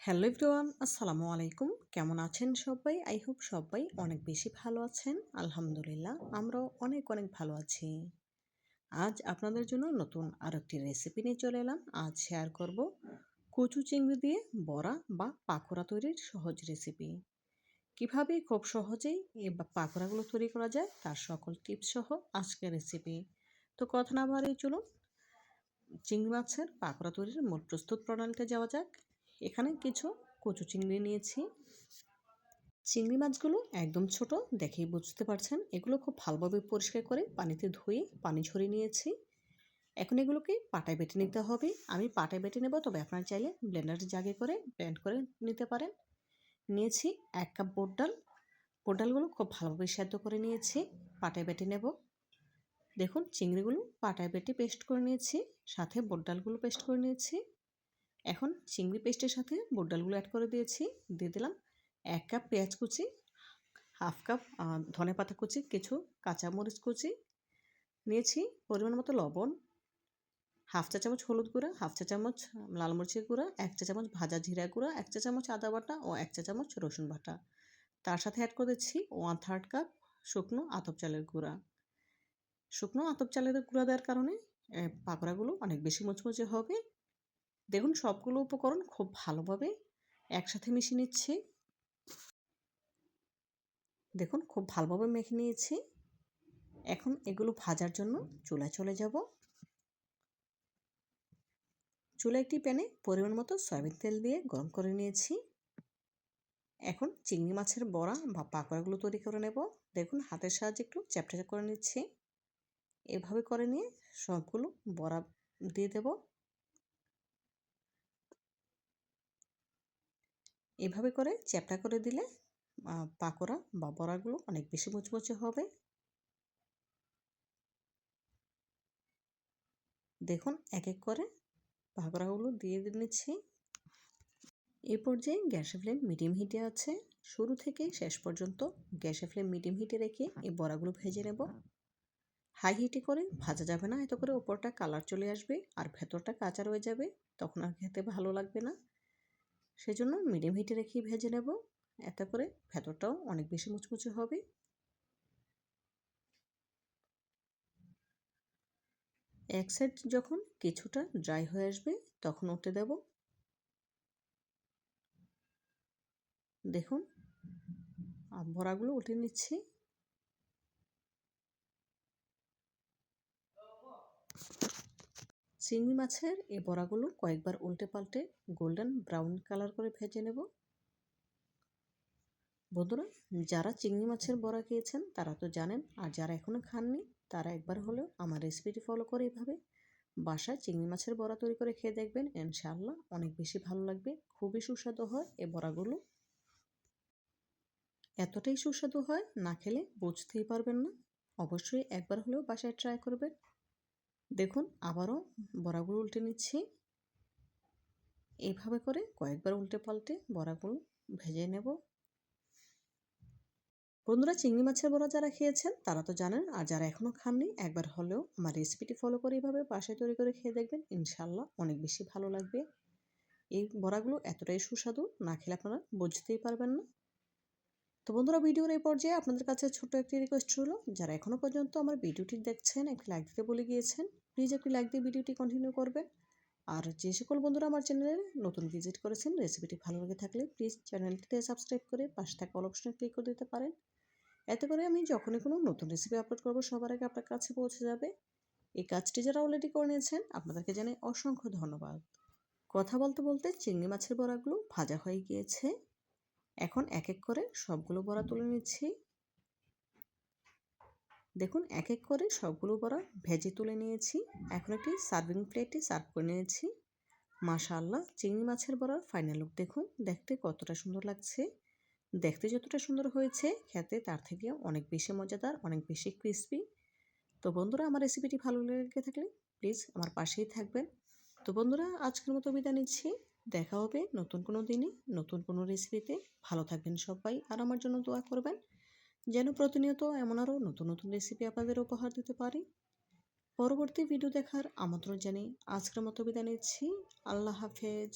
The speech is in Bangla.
হ্যালো এভরিওয়ান, আসসালামু আলাইকুম। কেমন আছেন সবাই? আই হোপ সবাই অনেক বেশি ভালো আছেন। আলহামদুলিল্লাহ, আমরাও অনেক অনেক ভালো আছি। আজ আপনাদের জন্য নতুন আরেকটি রেসিপি নিয়ে চলে এলাম। আজ শেয়ার করব কচু চিংড়ি দিয়ে বড়া বা পাকোড়া তৈরির সহজ রেসিপি। কিভাবে খুব সহজেই এই পাকোড়াগুলো তৈরি করা যায় তার সকল টিপস সহ আজকের রেসিপি। তো কথা না বাড়িয়ে চলুন চিংড়ি মাছের পাকোড়া তৈরির মূল প্রস্তুত প্রণালীতে যাওয়া যাক। এখানে কিছু কচু চিংড়ি নিয়েছি। চিংড়ি মাছগুলো একদম ছোট, দেখেই বুঝতে পারছেন। এগুলো খুব ভালোভাবে পরিষ্কার করে পানিতে ধুয়ে পানি ঝরিয়ে নিয়েছি। এখন এগুলোকে পাটায় বেটে নিতে হবে। আমি পাটায় বেটে নেব, তবে আপনারা চাইলে ব্লেন্ডারের জাগে করে ব্লেন্ড করে নিতে পারেন। নিয়েছি 1 কাপ বুট ডাল। বুট ডালগুলো খুব ভালোভাবে সেদ্ধ করে নিয়েছি, পাটায় বেটে নেব। দেখুন চিংড়িগুলো পাটায় বেটে পেস্ট করে নিয়েছি, সাথে বুট ডালগুলো পেস্ট করে নিয়েছি। এখন চিংড়ি পেস্টের সাথে বুট ডালগুলো অ্যাড করে দিয়েছি। দিয়ে দিলাম 1 কাপ পেঁয়াজ কুচি, হাফ কাপ ধনেপাতা কুচি, কিছু কাঁচামরিচ কুচি, নিয়েছি পরিমাণ মতো লবণ, হাফ চা চামচ হলুদ গুঁড়া, হাফ চা চামচ লাল মরিচের গুঁড়া, 1 চা চামচ ভাজা জিরা গুঁড়া, 1 চা চামচ আদা বাটা ও 1 চা চামচ রসুন বাটা। তার সাথে অ্যাড করে দিচ্ছি 1/3 কাপ শুকনো আতপ চালের গুঁড়া। শুকনো আতপ চালের গুঁড়া দেওয়ার কারণে পাকোড়াগুলো অনেক বেশি মুচমুচে হবে। দেখুন সবগুলো উপকরণ খুব ভালোভাবে একসাথে মিশিয়ে নিচ্ছি। দেখুন খুব ভালোভাবে মেখে নিয়েছি। এখন এগুলো ভাজার জন্য চুলায় চলে যাব। চুলায় একটি প্যানে পরিমাণ মতো সয়াবিন তেল দিয়ে গরম করে নিয়েছি। এখন চিংড়ি মাছের বড়া বা পাকোড়াগুলো তৈরি করে নেব। দেখুন হাতের সাহায্যে একটু চ্যাপটা করে নিচ্ছি। এভাবে করে নিয়ে সবগুলো বড়া দিয়ে দেব। এভাবে করে চ্যাপটা করে দিলে পাকোড়া বা বড়াগুলো অনেক বেশি মুচমুচে হবে। দেখুন এক এক করে পাকোড়াগুলো দিয়ে নিচ্ছি। এই পর্যায়ে গ্যাসের ফ্লেম মিডিয়াম হিটে আছে। শুরু থেকে শেষ পর্যন্ত গ্যাসের ফ্লেম মিডিয়াম হিটে রেখে এই বড়াগুলো ভেজে নেব। হাই হিটে করে ভাজা যাবে না, এত করে ওপরটা কালার চলে আসবে আর ভেতরটা কাঁচা রয়ে যাবে, তখন আর খেতে ভালো লাগবে না। সেজন্য মিডিয়াম হিটে রেখেই ভেজে নেব, এতে করে ভেতরটাও অনেক বেশি মুচমুচে হবে। এক সাইড যখন কিছুটা ড্রাই হয়ে আসবে তখন উঠে দেব। দেখুন বড়াগুলো উঠে নিচ্ছি। চিংড়ি মাছের এই বড়াগুলো কয়েকবার উল্টে পাল্টে গোল্ডেন ব্রাউন কালার করে ভেজে নেব। বন্ধুরা, যারা চিংড়ি মাছের বড়া খেয়েছেন তারা তো জানেন, আর যারা এখনও খাননি তারা একবার হলেও আমার রেসিপিটি ফলো করে এভাবে বাসায় চিংড়ি মাছের বড়া তৈরি করে খেয়ে দেখবেন, ইনশাআল্লাহ অনেক বেশি ভালো লাগবে। খুবই সুস্বাদু হয় এই বড়াগুলো, এতটাই সুস্বাদু হয় না খেলে বুঝতেই পারবেন না। অবশ্যই একবার হলেও বাসায় ট্রাই করবেন। দেখুন আবারও বড়াগুলো উল্টে নিচ্ছি। এইভাবে করে কয়েকবার উল্টে পাল্টে বড়াগুলো ভেজে নেব। বন্ধুরা, চিংড়ি মাছের বড়া যারা খেয়েছেন তারা তো জানেন, আর যারা এখনও খাননি একবার হলেও আমার রেসিপিটি ফলো করে এইভাবে বাসায় তৈরি করে খেয়ে দেখবেন, ইনশাআল্লাহ অনেক বেশি ভালো লাগবে। এই বড়াগুলো এতটাই সুস্বাদু, না খেলে আপনারা বুঝতেই পারবেন না। তো বন্ধুরা, ভিডিওর এই পর্যায়ে আপনাদের কাছে ছোট্ট একটি রিকোয়েস্ট রইল, যারা এখনও পর্যন্ত আমার ভিডিওটি দেখছেন একটি লাইক দিতে বলে গিয়েছেন, প্লিজ একটি লাইক দিয়ে ভিডিওটি কন্টিনিউ করবেন। আর যে সকল বন্ধুরা আমার চ্যানেলে নতুন ভিজিট করেছেন, রেসিপিটি ভালো লেগে থাকলে প্লিজ চ্যানেলটিতে সাবস্ক্রাইব করে পাশে থাকা অল অপশনে ক্লিক করে দিতে পারেন। এতে করে আমি যখনই কোনো নতুন রেসিপি আপলোড করব সবার আগে আপনার কাছে পৌঁছে যাবে। এই কাজটি যারা অলরেডি করে নিয়েছেন আপনাদেরকে জানাই অসংখ্য ধন্যবাদ। কথা বলতে বলতে চিংড়ি মাছের বড়াগুলো ভাজা হয়ে গিয়েছে। এখন এক এক করে সবগুলো বড়া তুলে নিচ্ছি। দেখুন এক এক করে সবগুলো বড়া ভেজে তুলে নিয়েছি। এখন একটি সার্ভিং প্লেটে সার্ভ করে নিয়েছি। মাশাআল্লাহ, চিংড়ি মাছের বড়ার ফাইনাল লুক দেখুন, দেখতে কতটা সুন্দর লাগছে। দেখতে যতটা সুন্দর হয়েছে খেতে তার থেকে অনেক বেশি মজাদার, অনেক বেশি ক্রিস্পি। তো বন্ধুরা, আমার রেসিপিটি ভালো লেগে থাকলে প্লিজ আমার পাশেই থাকবেন। তো বন্ধুরা, আজকের মতো বিদায় নিচ্ছি। দেখা হবে নতুন কোনো দিনে নতুন কোনো রেসিপিতে। ভালো থাকবেন সবাই, আর আমার জন্য দোয়া করবেন যেন প্রতিনিয়ত এমন আরও নতুন নতুন রেসিপি আপনাদের উপহার দিতে পারি। পরবর্তী ভিডিও দেখার আমন্ত্রণ জানিয়ে আজকের মতো বিদায় নিচ্ছি। আল্লাহ হাফেজ।